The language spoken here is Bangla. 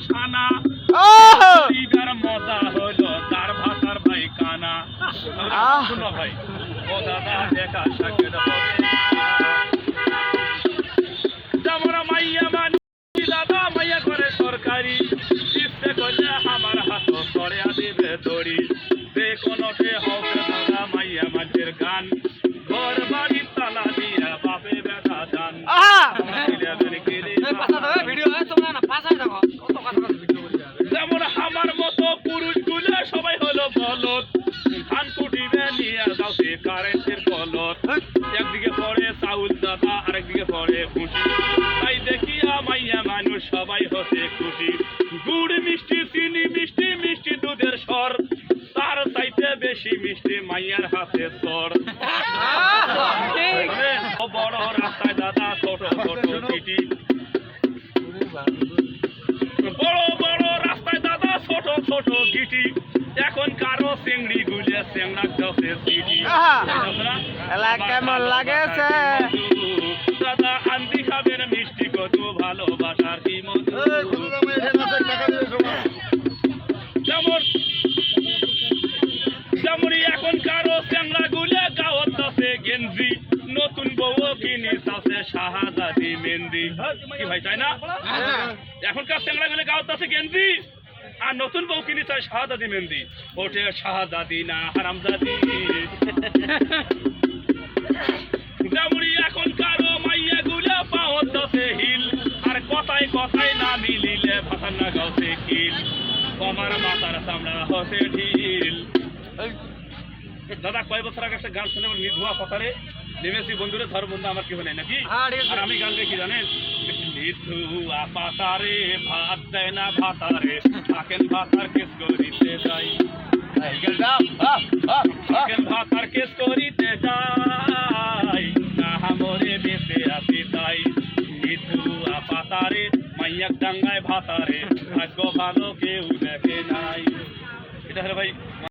ছানা মজা হলো তার ভাতার ভাই কানা শুনো ভাই ও দাদা দেখা সাকের যেমন মাইয়া মানি দাদা মাইয়া করে সরকারি ইচ্ছে করলে আমার হাত করে দিবে দড়ি যে কোনোটে হোক দাদা মাইয়া মাঝের গান ঘর বাড়ি তালা দিয়া বাপে বেটা যান যেমন আমার মতো পুরুষ গুলো সবাই হলো বলদ ধান কুটিবে নিয়ে যাচ্ছে কারেন্টের কলত একদিকে পড়ে চাউল দাদা আরেকদিকে পড়ে খুশি তাই দেখিয়া মাইয়া মানুষ সবাই হচ্ছে খুশি গুড় মিষ্টি চিনি মিষ্টি মিষ্টি দুধের স্বর তার চাইতে বেশি মিষ্টি মাইয়ার হাতে সর বড় রাস্তায় দাদা ছোট ছোট চিঠি বড় বড় রাস্তায় দাদা ছোট ছোট গিটি এখন কারো চিংড়ি গুলে চেংড়া গছে সিটি কেমন লাগেছে দাদা আন্দি খাবেন মিষ্টি কত ভালোবাসার কি মধু যেমন এখন কারো চেংড়া গুলে গাওয়াত আছে গেঞ্জি নতুন বউ কিনে আছে শাহাদাদি মেহেন্দি কি ভাই তাই না এখনকার চেংড়া গুলে গাওয়াত আছে গেঞ্জি আর নতুন বউ কিনে চায় শাহাদাদি মেহেন্দি ওঠে শাহাদাদি না হারামজাদি যেমনি এখন কারো মাইয়া গুলা পাওয়াত আছে হিল আর কথায় কথায় না মিলিলে ভাষা না গাওছে কিল আমার মাথার চামড়া হচ্ছে ঢিল দাদা কয় বছর আগে একটা গান শুনে নিধুয়া কথারে নেমেছি বন্ধুরে ধর বন্ধু আমার কেউ নেই নাকি আর আমি গান দেখি জানেন নিধুয়া পাতারে ভাত দেয় না ভাতারে থাকেন ভাতার কেস করিতে যাই থাকেন ভাতার কেস করিতে যাই না মরে বেঁচে আছি তাই নিধুয়া পাতারে মাইয়াক ডাঙ্গায় ভাতারে ভাগ্য ভালো কেউ দেখে নাই এটা হলো ভাই